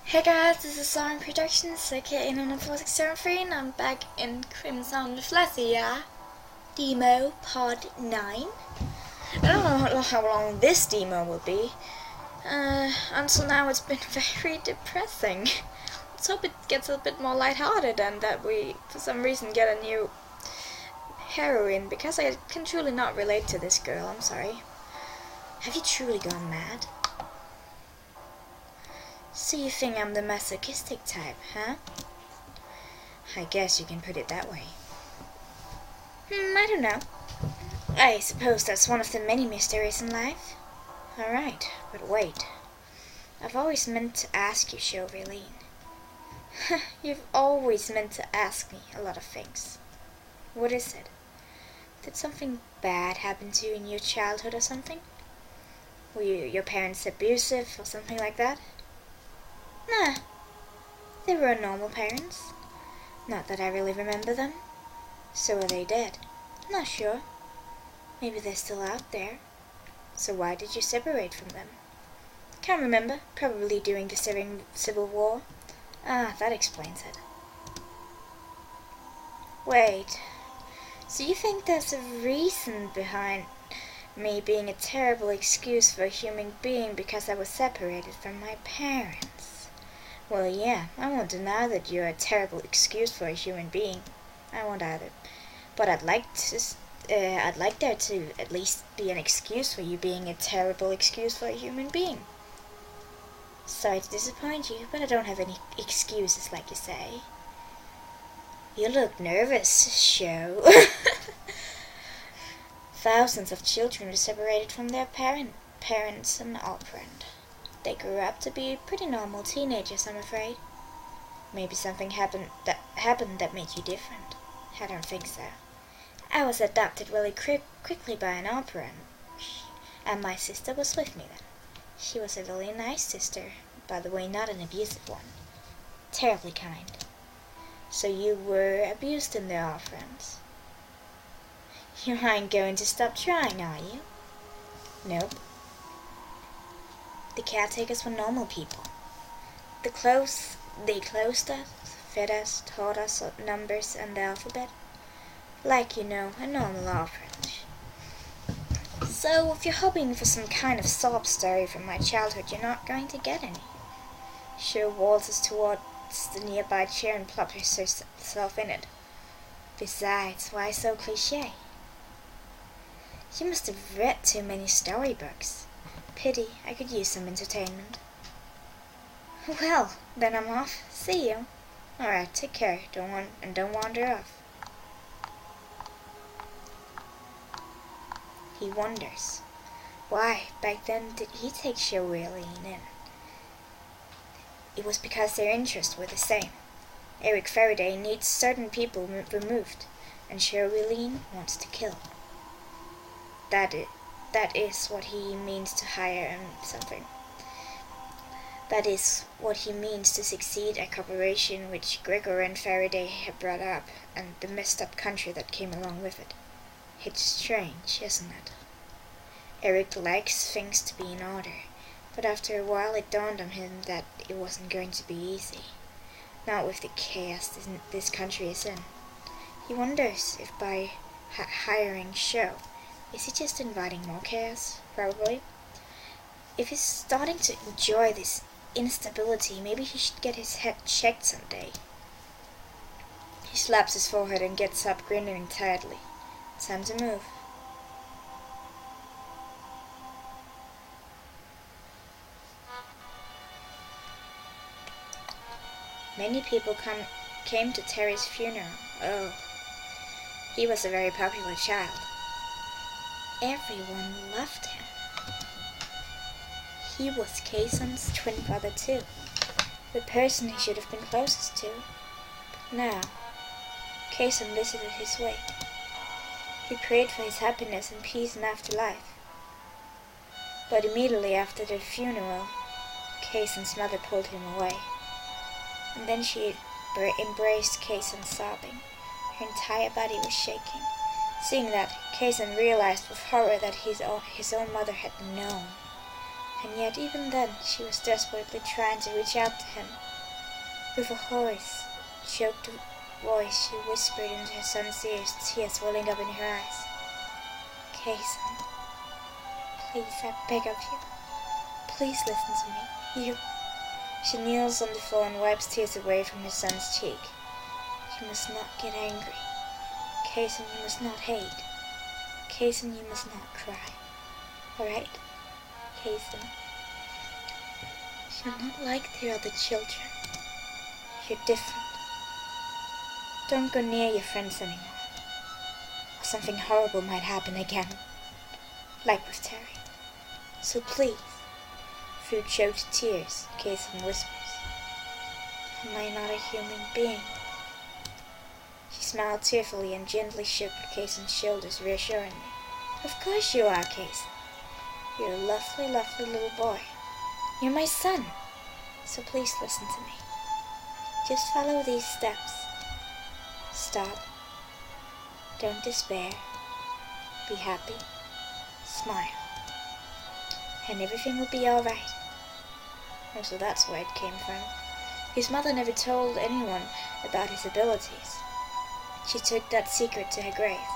Hey guys, this is Siren Productions, aka 94673, and I'm back in Crimson Refflesia Demo Part 9. I don't know how long this demo will be. Until now it's been very depressing. Let's hope it gets a bit more lighthearted and that we, for some reason, get a new heroine, because I can truly not relate to this girl, I'm sorry. Have you truly gone mad? So you think I'm the masochistic type, huh? I guess you can put it that way. I don't know. I suppose that's one of the many mysteries in life. Alright, but wait. I've always meant to ask you, Chauveline. You've always meant to ask me a lot of things. What is it? Did something bad happen to you in your childhood or something? Were your parents abusive or something like that? Nah, they were normal parents. Not that I really remember them. So are they dead? Not sure. Maybe they're still out there. So why did you separate from them? Can't remember. Probably during the Civil War. Ah, that explains it. Wait. So you think there's a reason behind me being a terrible excuse for a human being because I was separated from my parents? Well, yeah, I won't deny that you're a terrible excuse for a human being. I won't either. But I'd like there to at least be an excuse for you being a terrible excuse for a human being. Sorry to disappoint you, but I don't have any excuses, like you say. You look nervous, Show. Thousands of children were separated from their parents and operand. They grew up to be pretty normal teenagers, I'm afraid. Maybe something happened that made you different. I don't think so. I was adopted really quickly by an operand, and my sister was with me then. She was a really nice sister, by the way, not an abusive one. Terribly kind. So you were abused in the operands. You aren't going to stop trying, are you? Nope. The caretakers were normal people. They clothed us, fed us, taught us numbers and the alphabet. Like, a normal orphanage. So, if you're hoping for some kind of sob story from my childhood, you're not going to get any. She waltzes towards the nearby chair and plops herself in it. Besides, why so cliché? You must have read too many storybooks. Pity, I could use some entertainment. Well, then I'm off. See you. Alright, take care. Don't wander off. He wonders, why, back then, did he take Chauveline in? It was because their interests were the same. Eric Faraday needs certain people removed, and Chauveline wants to kill. That is what he means to hire something. That is what he means to succeed a corporation which Gregor and Faraday have brought up, and the messed up country that came along with it. It's strange, isn't it? Eric likes things to be in order, but after a while it dawned on him that it wasn't going to be easy. Not with the chaos this country is in. He wonders if by hiring Show, is he just inviting more chaos? Probably. If he's starting to enjoy this instability, maybe he should get his head checked someday. He slaps his forehead and gets up, grinning tiredly. Time to move. Many people came to Terry's funeral. Oh, he was a very popular child. Everyone loved him. He was Kaysen's twin brother too, the person he should have been closest to. But now, Kaysen visited his wake. He prayed for his happiness and peace in afterlife. But immediately after the funeral, Kaysen's mother pulled him away. And then she embraced Kaysen, sobbing. Her entire body was shaking. Seeing that, Kaysen realized with horror that his own mother had known. And yet even then she was desperately trying to reach out to him. With a hoarse, choked voice she whispered into her son's ears, tears welling up in her eyes. "Kason, please, I beg of you. Please listen to me. You..." She kneels on the floor and wipes tears away from her son's cheek. "You must not get angry. Kason, you must not hate. Kason, you must not cry. Alright? Kason, you're not like the other children. You're different. Don't go near your friends anymore, or something horrible might happen again, like with Terry. So please," through choked tears, Kason whispers, "Am I not a human being?" She smiled tearfully and gently shook Kason's shoulders reassuringly. "Of course you are, Kason. You're a lovely, lovely little boy. You're my son. So please listen to me. Just follow these steps. Stop. Don't despair. Be happy. Smile. And everything will be alright." Oh, so that's where it came from. His mother never told anyone about his abilities. She took that secret to her grave.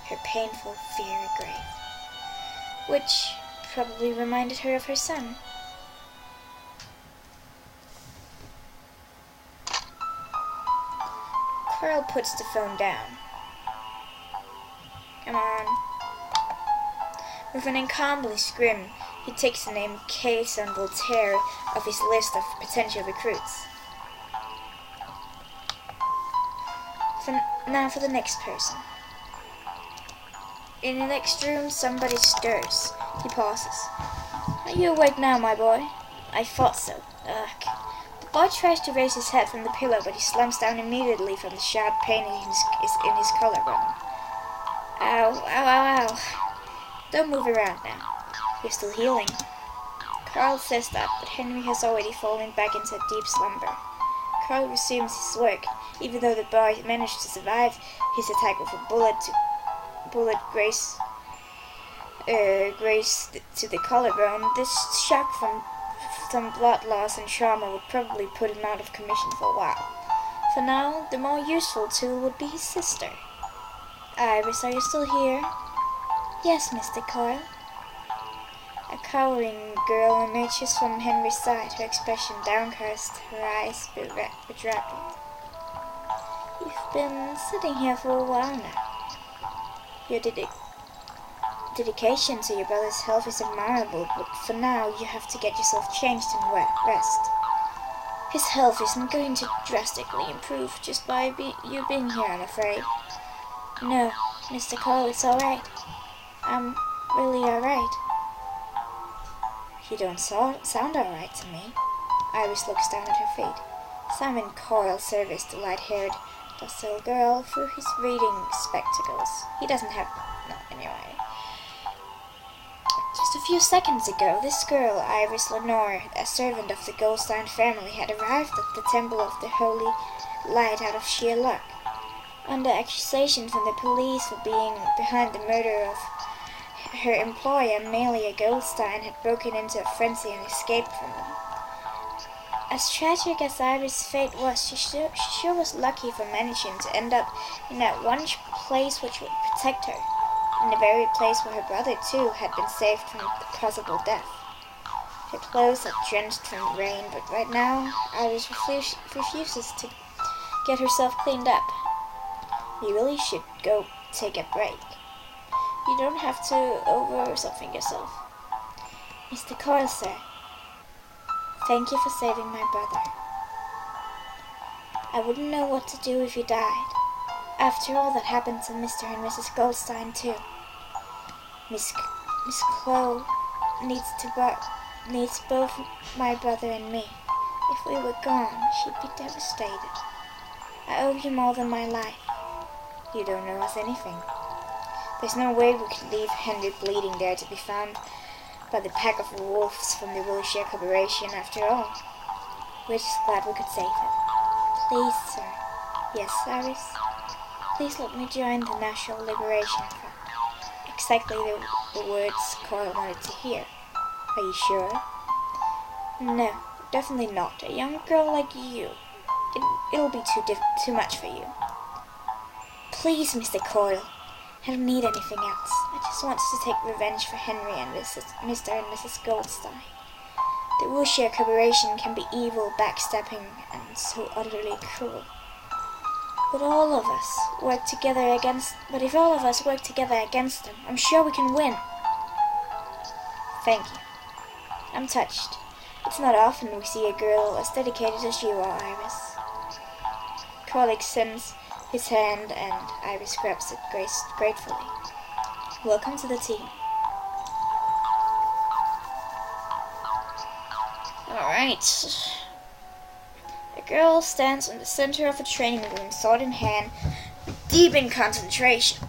Her painful, fiery grave. Which probably reminded her of her son. Carl puts the phone down. Come on. With an uncommonly scream, he takes the name Kason Voltaire off his list of potential recruits. Now for the next person. In the next room, somebody stirs. He pauses. "Are you awake now, my boy?" "I thought so. Ugh." The boy tries to raise his head from the pillow, but he slumps down immediately from the sharp pain in his collarbone. "Ow, ow, ow, ow." "Don't move around now. You're still healing." Carl says that, but Henry has already fallen back into a deep slumber. Carl resumes his work, even though the boy managed to survive his attack with a bullet graze to the collarbone. This shock from some blood loss and trauma would probably put him out of commission for a while. For now, the more useful tool would be his sister. "Iris, are you still here?" "Yes, Mr. Carl." A cowering girl emerges from Henry's side, her expression downcast, her eyes bedraggled. "You've been sitting here for a while now. Your dedication to your brother's health is admirable, but for now you have to get yourself changed and rest. His health isn't going to drastically improve just by you being here, I'm afraid." "No, Mr. Carl, it's alright. I'm really alright." "You don't sound alright to me." Iris looks down at her feet. Simon Coyle surveys the light-haired, docile girl through his reading spectacles. He doesn't have... no, anyway. Just a few seconds ago, this girl, Iris Lenore, a servant of the Goldstein family, had arrived at the Temple of the Holy Light out of sheer luck. Under accusation from the police for being behind the murder of her employer, Amelia Goldstein, had broken into a frenzy and escaped from them. As tragic as Iris' fate was, she sure was lucky for managing to end up in that one place which would protect her, in the very place where her brother, too, had been saved from possible death. Her clothes had drenched from rain, but right now, Iris refuses to get herself cleaned up. You really should go take a break. You don't have to over something yourself. Mr. Coyle, sir. Thank you for saving my brother. I wouldn't know what to do if you died. After all that happened to Mr. and Mrs. Goldstein, too. Miss Chloe needs both my brother and me. If we were gone, she'd be devastated. I owe you more than my life. You don't owe us anything. There's no way we could leave Henry bleeding there to be found by the pack of wolves from the Refflesia Corporation after all. We're just glad we could save him. Please, sir. Yes, Iris? Please let me join the National Liberation Front. Exactly the words Coyle wanted to hear. Are you sure? No, definitely not. A young girl like you. It'll be too much for you. Please, Mr. Coyle. I don't need anything else. I just want to take revenge for Henry and Mr. and Mrs. Goldstein. The Wilshire Corporation can be evil, backstabbing, and so utterly cruel. But if all of us work together against them, I'm sure we can win. Thank you. I'm touched. It's not often we see a girl as dedicated as you are, Iris. Cole extends his hand and Iris grabs it gratefully. Welcome to the team. Alright. A girl stands in the center of a training room, sword in hand, deep in concentration.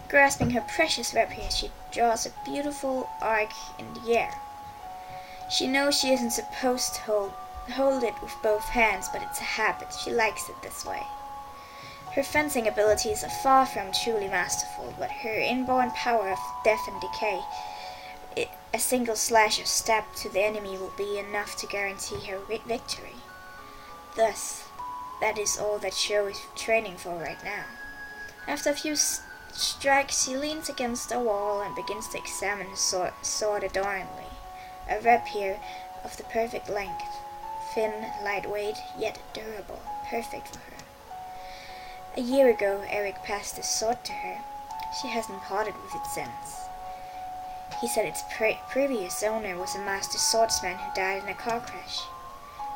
Grasping her precious rapier, she draws a beautiful arc in the air. She knows she isn't supposed to hold it with both hands, but it's a habit. She likes it this way. Her fencing abilities are far from truly masterful, but her inborn power of death and decay, a single slash or stab to the enemy will be enough to guarantee her victory. Thus, that is all that Sho is training for right now. After a few strikes, she leans against a wall and begins to examine her sword adoringly. A rapier of the perfect length, thin, lightweight, yet durable, perfect for her. A year ago, Eric passed his sword to her. She hasn't parted with it since. He said its previous owner was a master swordsman who died in a car crash.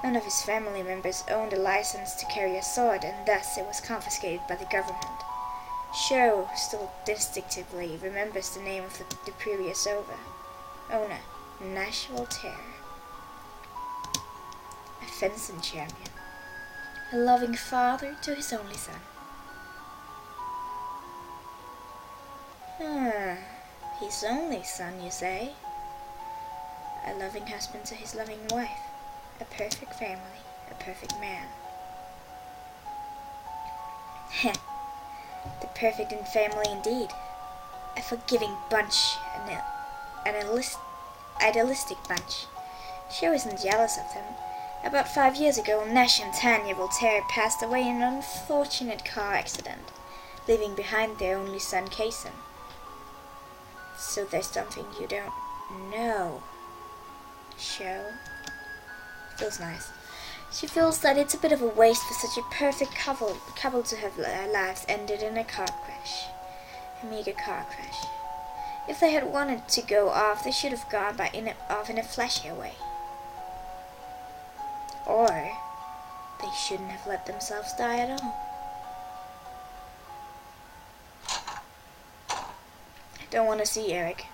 None of his family members owned a license to carry a sword, and thus it was confiscated by the government. Sho still distinctively remembers the name of the previous owner, Nashville Terror. A fencing champion. A loving father to his only son. His only son, you say? A loving husband to his loving wife. A perfect family. A perfect man. The perfect family indeed. A forgiving bunch. An idealistic bunch. She wasn't jealous of them. About 5 years ago, Nash and Tanya Voltaire passed away in an unfortunate car accident, leaving behind their only son, Kason. So there's something you don't know. Sho. Feels nice. She feels that it's a bit of a waste for such a perfect couple to have their lives ended in a car crash. A meager car crash. If they had wanted to go off, they should have gone off in a flashier way. Or they shouldn't have let themselves die at all. I don't want to see Eric.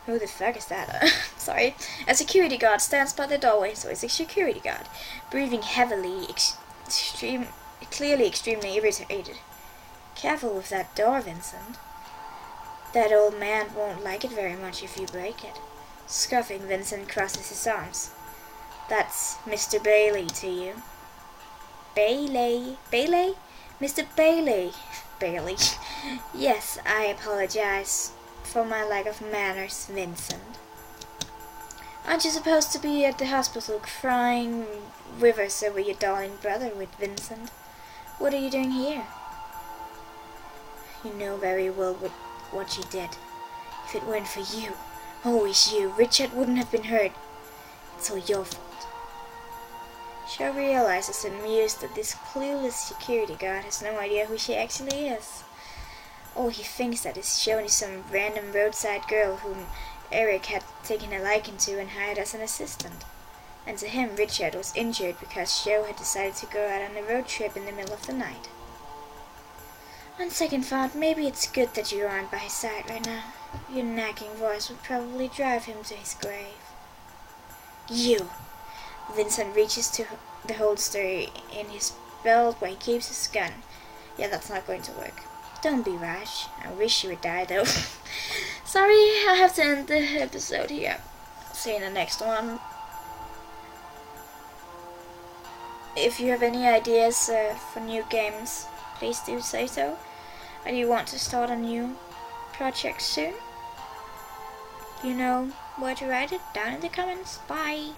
Who the fuck is that? Sorry. A security guard stands by the doorway, so it's a security guard, breathing heavily, clearly extremely irritated. Careful with that door, Vincent. That old man won't like it very much if you break it. Scoffing, Vincent crosses his arms. That's Mr. Bailey to you. Bailey? Bailey? Mr. Bailey. Bailey. Yes, I apologize for my lack of manners, Vincent. Aren't you supposed to be at the hospital crying rivers over your darling brother with Vincent? What are you doing here? You know very well what you did. If it weren't for you, always you, Richard wouldn't have been hurt. It's all your fault. Sho realizes amused that this clueless security guard has no idea who she actually is. All he thinks that is Sho is some random roadside girl whom Eric had taken a liking to and hired as an assistant. And to him, Richard was injured because Sho had decided to go out on a road trip in the middle of the night. On second thought, maybe it's good that you aren't by his side right now. Your nagging voice would probably drive him to his grave. You! Vincent reaches to the holster in his belt where he keeps his gun. Yeah, that's not going to work. Don't be rash. I wish you would die though. Sorry, I have to end the episode here. See you in the next one. If you have any ideas for new games, please do say so. And you want to start a new project soon? You know, Why to write it down in the comments. Bye!